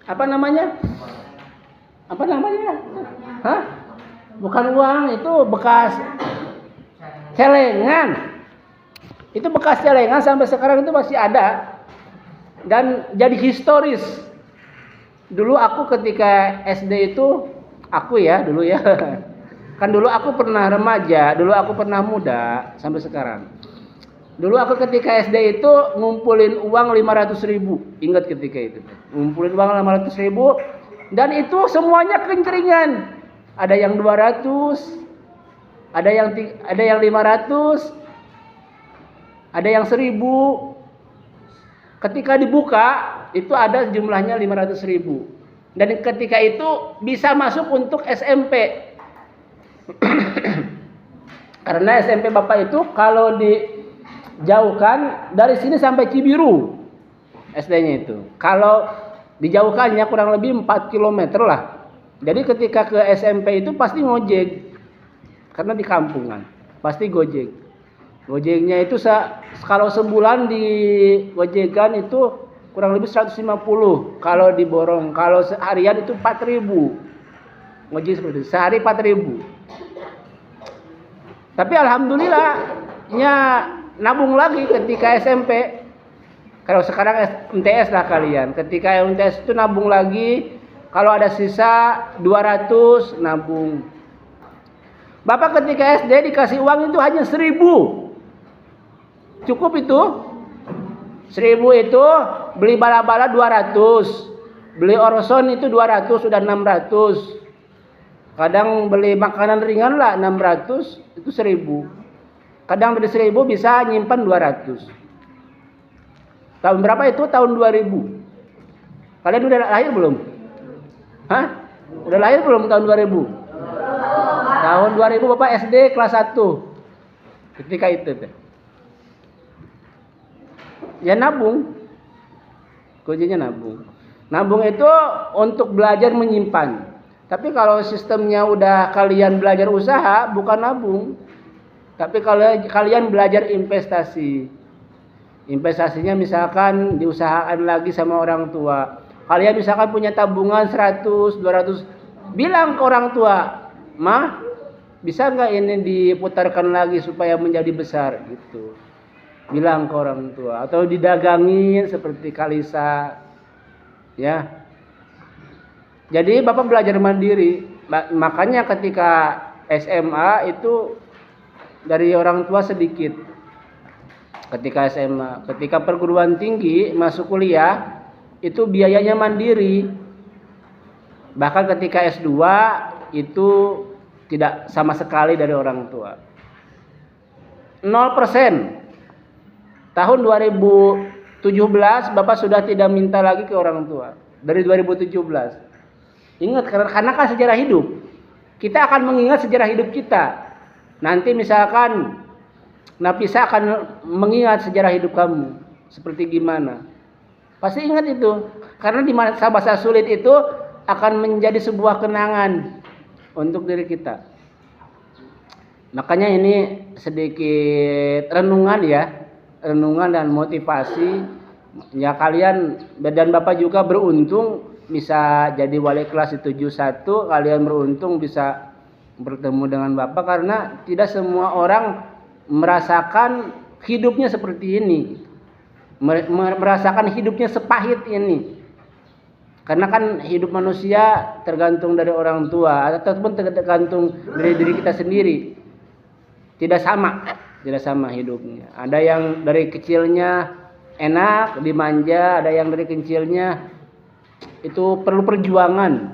Apa namanya? Apa namanya? Hah? Bukan uang, itu bekas celengan. Itu bekas celengan sampai sekarang itu masih ada dan jadi historis. Dulu aku ketika SD itu, aku ya dulu ya. Kan dulu aku pernah remaja, dulu aku pernah muda sampai sekarang. Dulu aku ketika SD itu ngumpulin uang 500.000. Ingat ketika itu. Ngumpulin uang 500.000 dan itu semuanya kencringan. Ada yang 200, ada yang 500, ada yang 1.000. Ketika dibuka itu ada jumlahnya 500.000. Dan ketika itu bisa masuk untuk SMP. Karena SMP Bapak itu kalau dijauhkan dari sini sampai Cibiru SD-nya itu. Kalau dijauhkannya kurang lebih 4 km lah. Jadi ketika ke SMP itu pasti ngojek. Karena di kampungan, pasti gojek. Gojeknya itu kalau sebulan di gojekan itu kurang lebih 150 kalau diborong. Kalau seharian itu 4.000. Ngojek seperti itu. Sehari 4.000. Tapi alhamdulillah nya nabung lagi ketika SMP. Kalau sekarang MTS lah kalian. Ketika MTS itu nabung lagi. Kalau ada sisa 200 nabung. Bapak ketika SD dikasih uang itu hanya 1.000. Cukup itu. 1.000 itu beli bala-bala 200. Beli Orson itu 200 sudah 600. Kadang beli makanan ringan lah 600 itu 1.000. Kadang dari 1.000 bisa nyimpan 200. Tahun berapa itu? Tahun 2000. Kalian udah lahir belum? Hah? Udah lahir belum tahun 2000? Tahun 2000 Bapak SD kelas 1. Ketika itu teh. Ya nabung. Kuncinya nabung. Nabung itu untuk belajar menyimpan. Tapi kalau sistemnya udah kalian belajar usaha, bukan nabung. Tapi kalau kalian belajar investasi. Investasinya misalkan diusahakan lagi sama orang tua. Kalian misalkan punya tabungan 100, 200. Bilang ke orang tua, "Mah, bisa nggak ini diputarkan lagi supaya menjadi besar?" Gitu. Bilang ke orang tua. Atau didagangin seperti Kalisa. Ya. Jadi Bapak belajar mandiri. Makanya ketika SMA itu dari orang tua sedikit. Ketika SMA, ketika perguruan tinggi masuk kuliah itu biayanya mandiri. Bahkan ketika S2 itu tidak sama sekali dari orang tua. 0%. Tahun 2017 Bapak sudah tidak minta lagi ke orang tua. Dari 2017. Ingat karena kan sejarah hidup. Kita akan mengingat sejarah hidup kita. Nanti misalkan Nafisa akan mengingat sejarah hidup kamu seperti gimana. Pasti ingat itu. Karena di masa-masa sulit itu akan menjadi sebuah kenangan untuk diri kita. Makanya ini sedikit renungan ya. Renungan dan motivasi. Ya kalian dan Bapak juga beruntung bisa jadi wali kelas di 71, kalian beruntung bisa bertemu dengan Bapak karena tidak semua orang merasakan hidupnya seperti ini. Merasakan hidupnya sepahit ini. Karena kan hidup manusia tergantung dari orang tua ataupun tergantung dari diri kita sendiri. Tidak sama hidupnya. Ada yang dari kecilnya enak, dimanja, ada yang dari kecilnya itu perlu perjuangan,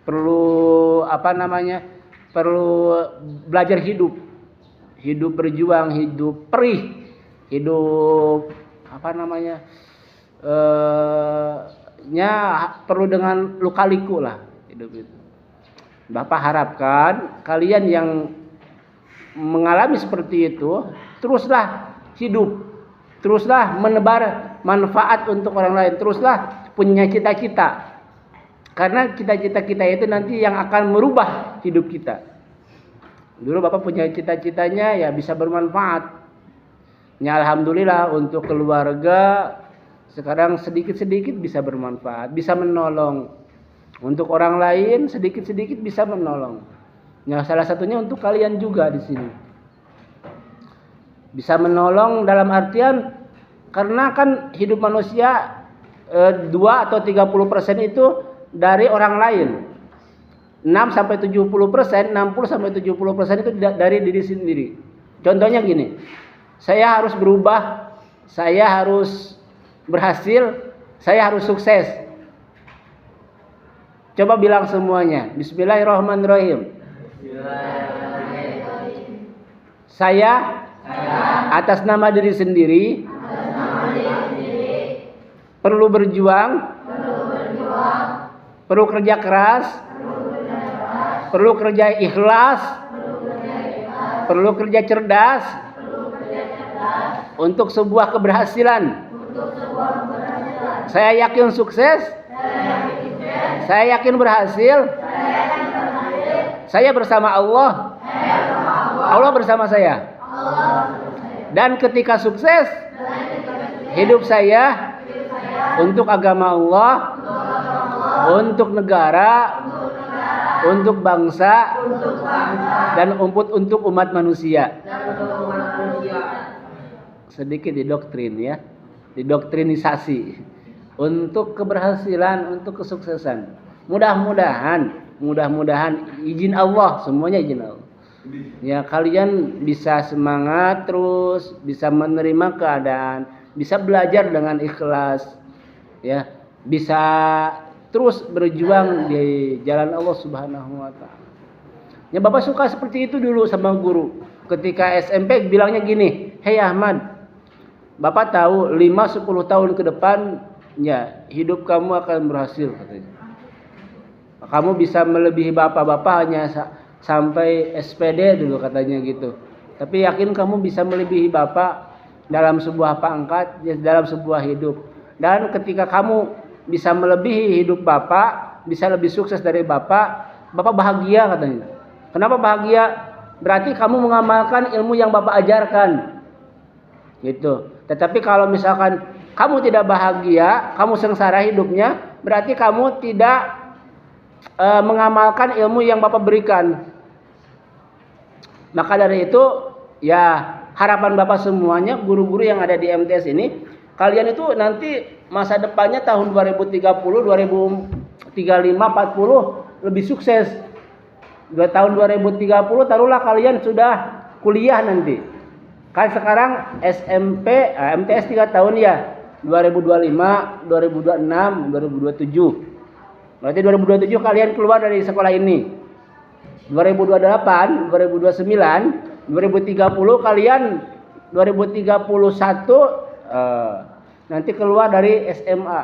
perlu perlu belajar hidup berjuang, hidup perih, hidup perlu dengan luka-liku lah hidup itu. Bapak harapkan kalian yang mengalami seperti itu teruslah hidup, teruslah menebar manfaat untuk orang lain, teruslah punya cita-cita. Karena cita-cita kita itu nanti yang akan merubah hidup kita. Dulu Bapak punya cita-citanya ya bisa bermanfaat. Ya alhamdulillah untuk keluarga Sekarang sedikit-sedikit bisa bermanfaat, bisa menolong. Untuk orang lain sedikit-sedikit bisa menolong. Nah, salah satunya untuk kalian juga di sini. Bisa menolong dalam artian karena kan hidup manusia 2 atau 30% itu dari orang lain. 6 sampai 70%, 60 sampai 70% itu dari diri sendiri. Contohnya gini. Saya harus berubah, saya harus berhasil, saya harus sukses. Coba bilang semuanya. Bismillahirrahmanirrahim. Saya atas nama diri sendiri perlu berjuang, perlu kerja keras, perlu kerja ikhlas, perlu kerja cerdas untuk sebuah keberhasilan. Saya yakin sukses, saya yakin berhasil, saya bersama Allah, Allah bersama saya. Dan ketika sukses, hidup saya untuk agama Allah, untuk negara, untuk bangsa, dan untuk umat manusia. Sedikit didoktrin ya, didoktrinisasi untuk keberhasilan, untuk kesuksesan. Mudah-mudahan izin Allah, semuanya izin Allah. Ya, kalian bisa semangat terus, bisa menerima keadaan, bisa belajar dengan ikhlas, ya, bisa terus berjuang di jalan Allah Subhanahu wa taala. Ya, Bapak suka seperti itu dulu sama guru. Ketika SMP bilangnya gini, "Hei Ahmad, Bapak tahu 5-10 tahun ke depan ya hidup kamu akan berhasil," katanya. Kamu bisa melebihi bapak-bapak hanya sampai SPD dulu katanya gitu. Tapi yakin kamu bisa melebihi bapak dalam sebuah pangkat, dalam sebuah hidup. Dan ketika kamu bisa melebihi hidup bapak, bisa lebih sukses dari bapak, bapak bahagia katanya. Kenapa bahagia? Berarti kamu mengamalkan ilmu yang bapak ajarkan. Gitu. Tetapi kalau misalkan kamu tidak bahagia, kamu sengsara hidupnya, berarti kamu tidak mengamalkan ilmu yang bapak berikan. Maka dari itu, ya harapan bapak semuanya, guru-guru yang ada di MTS ini, kalian itu nanti masa depannya tahun 2030, 2035, 40 lebih sukses. Tahun 2030 taruhlah kalian sudah kuliah nanti. Kan sekarang SMP, MTS 3 tahun ya. 2025, 2026, 2027. Berarti 2027 kalian keluar dari sekolah ini. 2028, 2029, 2030 kalian 2031 nanti keluar dari SMA.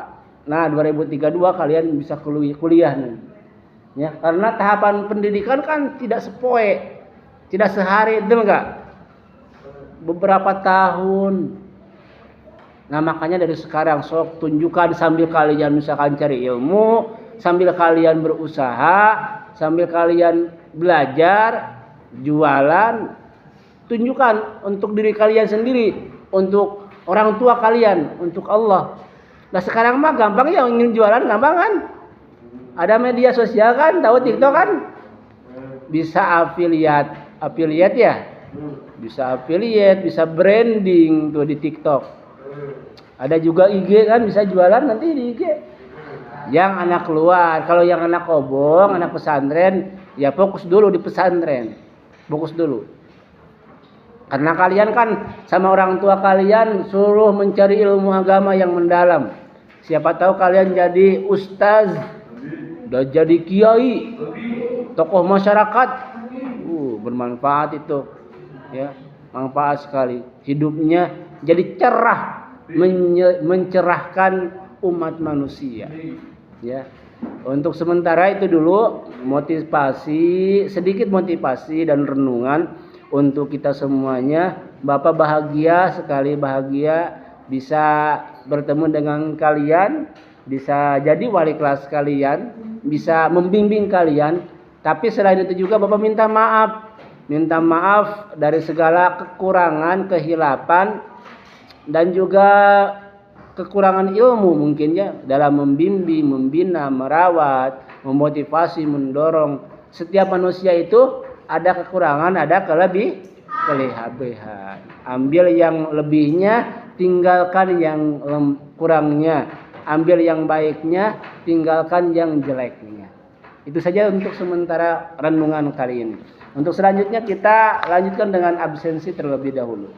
Nah, 2032 kalian bisa kuliah nih. Ya, karena tahapan pendidikan kan tidak sepoe, tidak sehari, betul enggak? Beberapa tahun. Nah, makanya dari sekarang sok tunjukkan sambil kalian misalkan cari ilmu, sambil kalian berusaha, sambil kalian belajar, jualan, tunjukkan untuk diri kalian sendiri, untuk orang tua kalian, untuk Allah. Nah, sekarang mah gampang ya, ingin jualan gampang kan? Ada media sosial kan, tahu TikTok kan? Bisa affiliate ya? Bisa affiliate, bisa branding tuh di TikTok. Ada juga IG kan, bisa jualan nanti di IG. Yang anak keluar, kalau yang anak kobong, anak pesantren, ya fokus dulu di pesantren. Fokus dulu. Karena kalian kan sama orang tua kalian suruh mencari ilmu agama yang mendalam. Siapa tahu kalian jadi ustaz, udah jadi kiai, tokoh masyarakat. Bermanfaat itu. Ya, manfaat sekali. Hidupnya jadi cerah, mencerahkan umat manusia. Ya. Untuk sementara itu dulu motivasi, sedikit motivasi dan renungan untuk kita semuanya. Bapak bahagia sekali, bahagia bisa bertemu dengan kalian, bisa jadi wali kelas kalian, bisa membimbing kalian. Tapi selain itu juga Bapak minta maaf dari segala kekurangan, kehilapan, dan juga kekurangan ilmu mungkin ya dalam membimbing, membina, merawat, memotivasi, mendorong. Setiap manusia itu ada kekurangan, ada kelebihan. Ambil yang lebihnya, tinggalkan yang kurangnya. Ambil yang baiknya, tinggalkan yang jeleknya. Itu saja untuk sementara renungan kali ini. Untuk selanjutnya kita lanjutkan dengan absensi terlebih dahulu.